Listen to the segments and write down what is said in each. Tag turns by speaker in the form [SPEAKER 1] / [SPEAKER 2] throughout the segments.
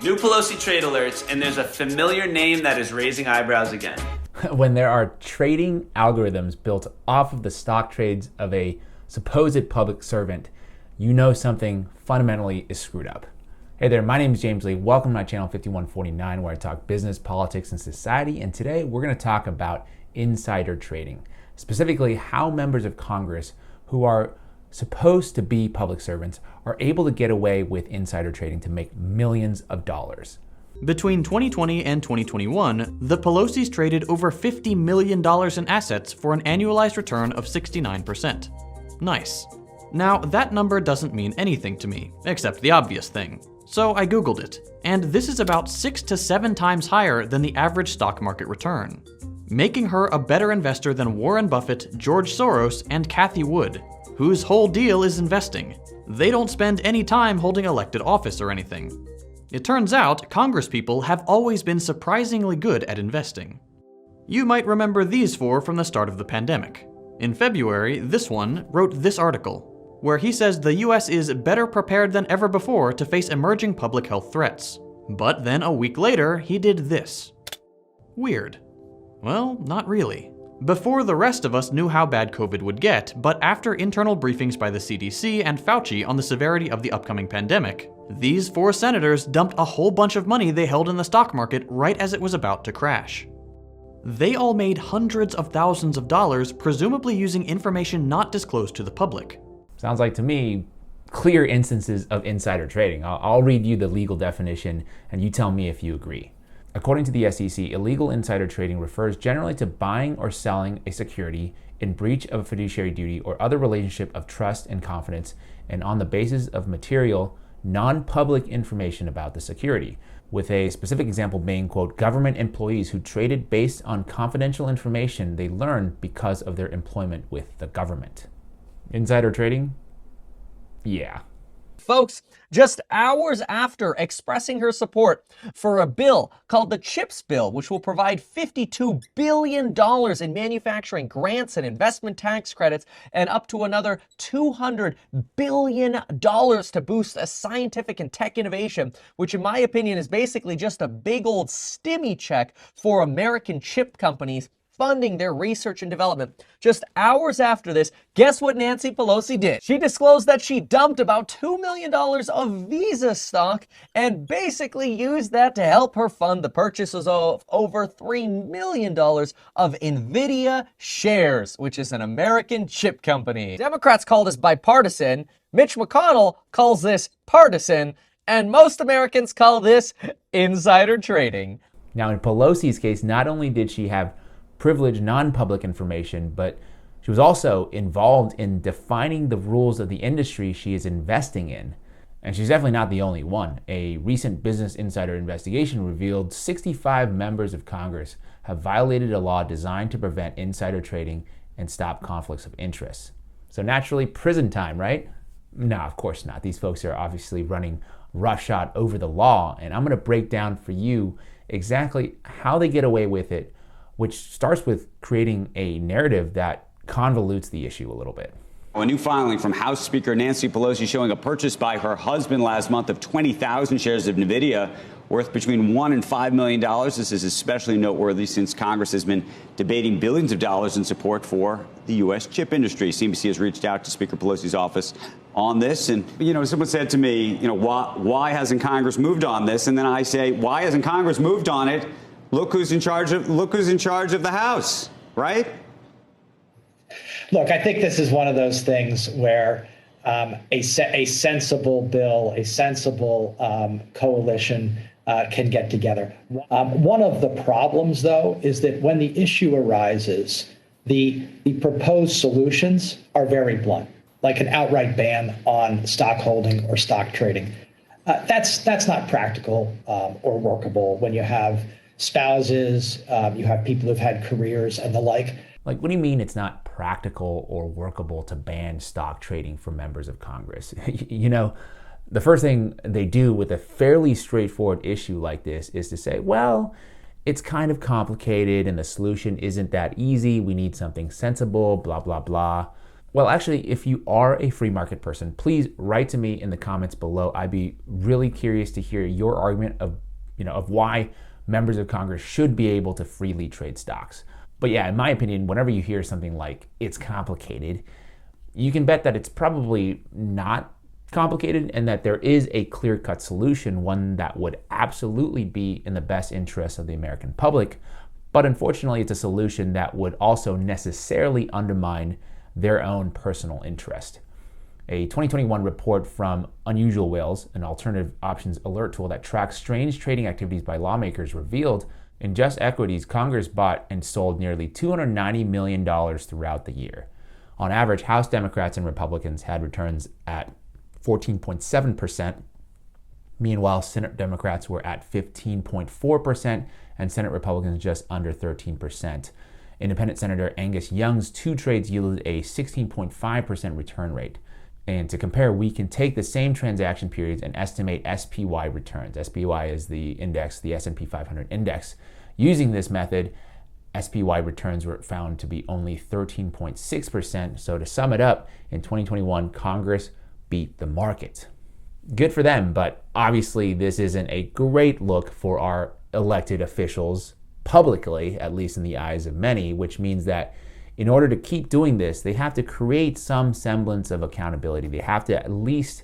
[SPEAKER 1] New Pelosi trade alerts, and there's a familiar name that is raising eyebrows again.
[SPEAKER 2] When there are trading algorithms built off of the stock trades of a supposed public servant, you know something fundamentally is screwed up. Hey there, my name is James Lee. Welcome to my channel 5149, where I talk business, politics, and society. And today we're going to talk about insider trading, specifically how members of Congress who are supposed to be public servants are able to get away with insider trading to make millions of dollars.
[SPEAKER 3] Between 2020 and 2021, the Pelosi's traded over $50 million in assets for an annualized return of 69%. Nice. Now, that number doesn't mean anything to me, except the obvious thing. So I Googled it, and this is about 6 to 7 times higher than the average stock market return, making her a better investor than Warren Buffett, George Soros, and Cathie Wood, whose whole deal is investing. They don't spend any time holding elected office or anything. It turns out congresspeople have always been surprisingly good at investing. You might remember these four from the start of the pandemic. In February, this one wrote this article, where he says the US is better prepared than ever before to face emerging public health threats. But then a week later, he did this. Weird. Well, not really. Before the rest of us knew how bad COVID would get, but after internal briefings by the CDC and Fauci on the severity of the upcoming pandemic, these four senators dumped a whole bunch of money they held in the stock market right as it was about to crash. They all made hundreds of thousands of dollars, presumably using information not disclosed to the public.
[SPEAKER 2] Sounds like to me clear instances of insider trading. I'll read you the legal definition and you tell me if you agree. According to the SEC, illegal insider trading refers generally to buying or selling a security in breach of a fiduciary duty or other relationship of trust and confidence, and on the basis of material, non-public information about the security, with a specific example being, quote, government employees who traded based on confidential information they learned because of their employment with the government. Insider trading? Yeah.
[SPEAKER 4] Folks, just hours after expressing her support for a bill called the CHIPS Bill, which will provide $52 billion in manufacturing grants and investment tax credits, and up to another $200 billion to boost a scientific and tech innovation, which in my opinion is basically just a big old stimmy check for American chip companies funding their research and development. Just hours after this, guess what Nancy Pelosi did? She disclosed that she dumped about $2 million of Visa stock and basically used that to help her fund the purchases of over $3 million of NVIDIA shares, which is an American chip company. Democrats call this bipartisan, Mitch McConnell calls this partisan, and most Americans call this insider trading.
[SPEAKER 2] Now in Pelosi's case, not only did she have privileged non-public information, but she was also involved in defining the rules of the industry she is investing in. And she's definitely not the only one. A recent Business Insider investigation revealed 65 members of Congress have violated a law designed to prevent insider trading and stop conflicts of interest. So naturally, prison time, right? No, of course not. These folks are obviously running roughshod over the law, and I'm going to break down for you exactly how they get away with it, which starts with creating a narrative that convolutes the issue a little bit.
[SPEAKER 5] A new filing from House Speaker Nancy Pelosi showing a purchase by her husband last month of 20,000 shares of NVIDIA worth between $1 and $5 million. This is especially noteworthy since Congress has been debating billions of dollars in support for the U.S. chip industry. CNBC has reached out to Speaker Pelosi's office on this. And, someone said to me, why hasn't Congress moved on this? And then I say, why hasn't Congress moved on it? Look who's in charge of the House, right?
[SPEAKER 6] Look, I think this is one of those things where a sensible bill, a sensible coalition can get together. One of the problems, though, is that when the issue arises, the proposed solutions are very blunt, like an outright ban on stock holding or stock trading. That's not practical or workable when you have spouses, you have people who've had careers and the like.
[SPEAKER 2] Like, what do you mean it's not practical or workable to ban stock trading for members of Congress? The first thing they do with a fairly straightforward issue like this is to say, well, it's kind of complicated and the solution isn't that easy. We need something sensible, blah, blah, blah. Well, actually, if you are a free market person, please write to me in the comments below. I'd be really curious to hear your argument of why members of Congress should be able to freely trade stocks. But yeah, in my opinion, whenever you hear something like it's complicated, you can bet that it's probably not complicated and that there is a clear-cut solution, one that would absolutely be in the best interest of the American public. But unfortunately, it's a solution that would also necessarily undermine their own personal interest. A 2021 report from Unusual Whales, an alternative options alert tool that tracks strange trading activities by lawmakers, revealed in just equities, Congress bought and sold nearly $290 million throughout the year. On average, House Democrats and Republicans had returns at 14.7%. Meanwhile, Senate Democrats were at 15.4% and Senate Republicans just under 13%. Independent Senator Angus Young's two trades yielded a 16.5% return rate. And to compare, we can take the same transaction periods and estimate SPY returns. SPY is the index, the S&P 500 index. Using this method, SPY returns were found to be only 13.6%. So to sum it up, in 2021, Congress beat the market. Good for them, but obviously this isn't a great look for our elected officials publicly, at least in the eyes of many, which means that in order to keep doing this, they have to create some semblance of accountability. They have to at least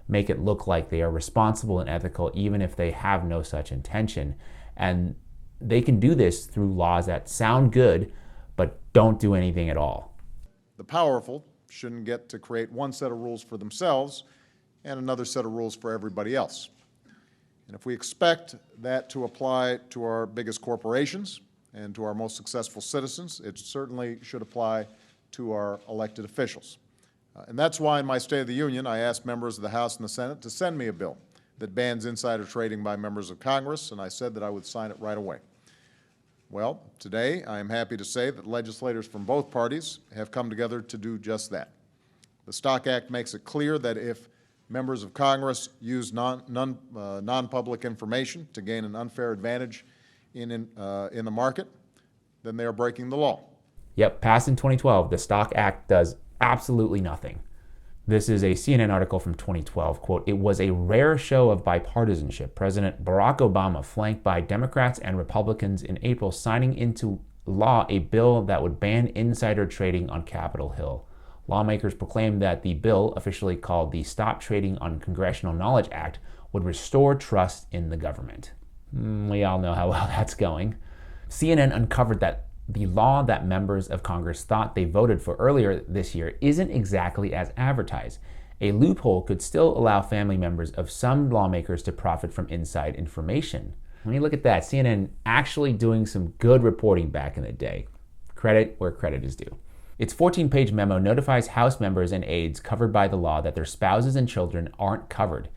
[SPEAKER 2] make it look like they are responsible and ethical, even if they have no such intention. And they can do this through laws that sound good, but don't do anything at all.
[SPEAKER 7] The powerful shouldn't get to create one set of rules for themselves and another set of rules for everybody else. And if we expect that to apply to our biggest corporations and to our most successful citizens, it certainly should apply to our elected officials. And that's why in my State of the Union, I asked members of the House and the Senate to send me a bill that bans insider trading by members of Congress, and I said that I would sign it right away. Well, today I am happy to say that legislators from both parties have come together to do just that. The Stock Act makes it clear that if members of Congress use non-public information to gain an unfair advantage in the market, then they are breaking the law.
[SPEAKER 2] Yep, passed in 2012, the Stock Act does absolutely nothing. This is a CNN article from 2012. Quote, "It was a rare show of bipartisanship. President Barack Obama, flanked by Democrats and Republicans in April, signing into law a bill that would ban insider trading on Capitol Hill. Lawmakers proclaimed that the bill, officially called the Stop Trading on Congressional Knowledge Act, would restore trust in the government." We all know how well that's going. CNN uncovered that the law that members of Congress thought they voted for earlier this year isn't exactly as advertised. A loophole could still allow family members of some lawmakers to profit from inside information. I mean, look at that. CNN actually doing some good reporting back in the day. Credit where credit is due. Its 14-page memo notifies House members and aides covered by the law that their spouses and children aren't covered.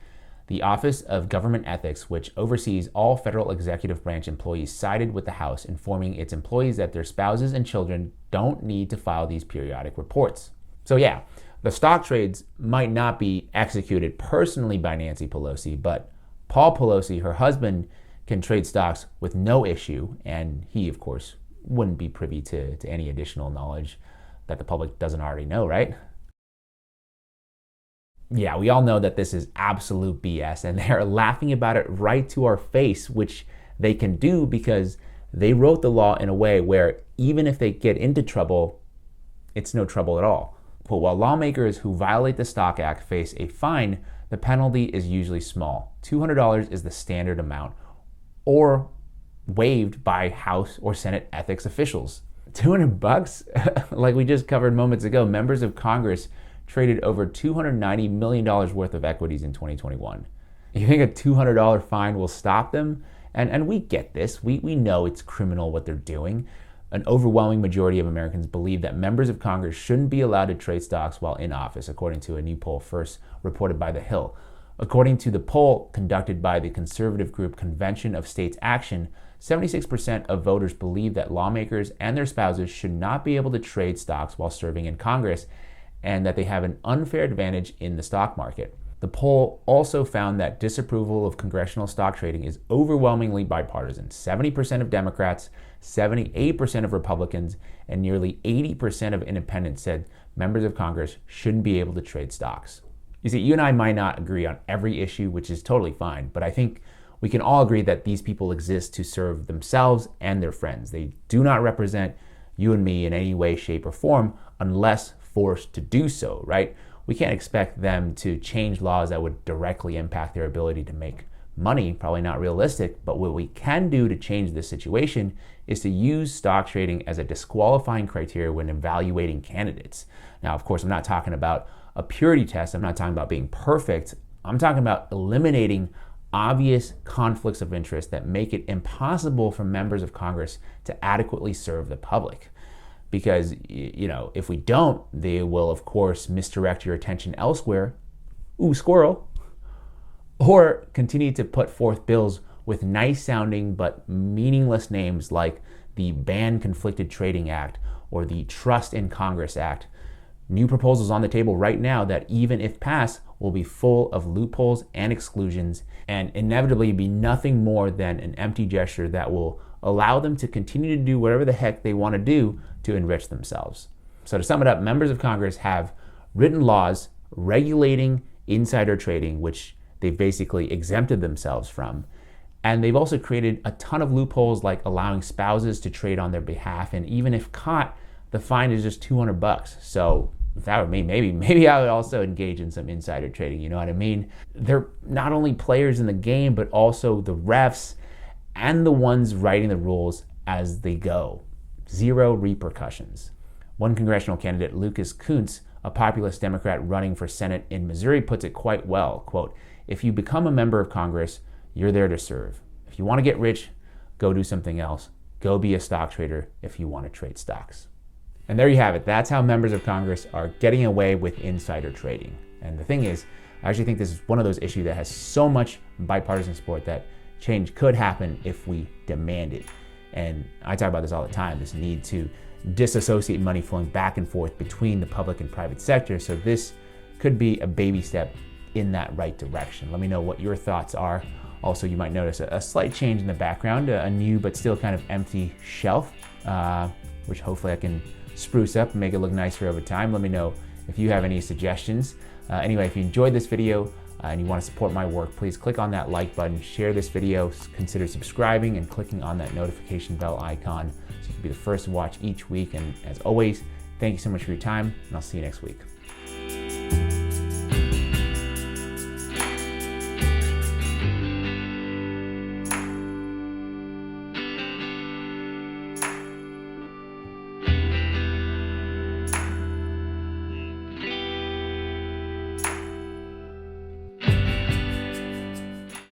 [SPEAKER 2] The Office of Government Ethics, which oversees all federal executive branch employees, sided with the House, informing its employees that their spouses and children don't need to file these periodic reports. So yeah, the stock trades might not be executed personally by Nancy Pelosi, but Paul Pelosi, her husband, can trade stocks with no issue, and he, of course, wouldn't be privy to any additional knowledge that the public doesn't already know, right? Yeah, we all know that this is absolute BS, and they're laughing about it right to our face, which they can do because they wrote the law in a way where even if they get into trouble, it's no trouble at all. But while lawmakers who violate the Stock Act face a fine, the penalty is usually small. $200 is the standard amount, or waived by House or Senate ethics officials. $200? Like we just covered moments ago, members of Congress traded over $290 million worth of equities in 2021. You think a $200 fine will stop them? And we get this. We know it's criminal what they're doing. An overwhelming majority of Americans believe that members of Congress shouldn't be allowed to trade stocks while in office, according to a new poll first reported by The Hill. According to the poll conducted by the conservative group Convention of States Action, 76% of voters believe that lawmakers and their spouses should not be able to trade stocks while serving in Congress, and that they have an unfair advantage in the stock market. The poll also found that disapproval of congressional stock trading is overwhelmingly bipartisan. 70% of Democrats, 78% of Republicans, and nearly 80% of independents said members of Congress shouldn't be able to trade stocks. You see, you and I might not agree on every issue, which is totally fine, but I think we can all agree that these people exist to serve themselves and their friends. They do not represent you and me in any way, shape, or form unless forced to do so, right? We can't expect them to change laws that would directly impact their ability to make money, probably not realistic, but what we can do to change this situation is to use stock trading as a disqualifying criteria when evaluating candidates. Now, of course, I'm not talking about a purity test. I'm not talking about being perfect. I'm talking about eliminating obvious conflicts of interest that make it impossible for members of Congress to adequately serve the public. Because, if we don't, they will, of course, misdirect your attention elsewhere. Ooh, squirrel. Or continue to put forth bills with nice sounding but meaningless names like the Ban Conflicted Trading Act or the Trust in Congress Act. New proposals on the table right now that, even if passed, will be full of loopholes and exclusions and inevitably be nothing more than an empty gesture that will allow them to continue to do whatever the heck they want to do to enrich themselves. So to sum it up, members of Congress have written laws regulating insider trading, which they've basically exempted themselves from. And they've also created a ton of loopholes, like allowing spouses to trade on their behalf. And even if caught, the fine is just $200. So if that were me, maybe I would also engage in some insider trading. You know what I mean? They're not only players in the game, but also the refs and the ones writing the rules as they go. Zero repercussions. One congressional candidate, Lucas Kuntz, a populist Democrat running for Senate in Missouri, puts it quite well. Quote, "If you become a member of Congress, you're there to serve. If you want to get rich, go do something else. Go be a stock trader if you want to trade stocks." And there you have it. That's how members of Congress are getting away with insider trading. And the thing is, I actually think this is one of those issues that has so much bipartisan support that change could happen if we demand it. And I talk about this all the time, this need to disassociate money flowing back and forth between the public and private sector. So this could be a baby step in that right direction. Let me know what your thoughts are. Also, you might notice a slight change in the background, a new but still kind of empty shelf, which hopefully I can spruce up and make it look nicer over time. Let me know if you have any suggestions. Anyway, if you enjoyed this video and you want to support my work, please click on that like button, share this video, consider subscribing and clicking on that notification bell icon so you can be the first to watch each week. And as always, thank you so much for your time, and I'll see you next week.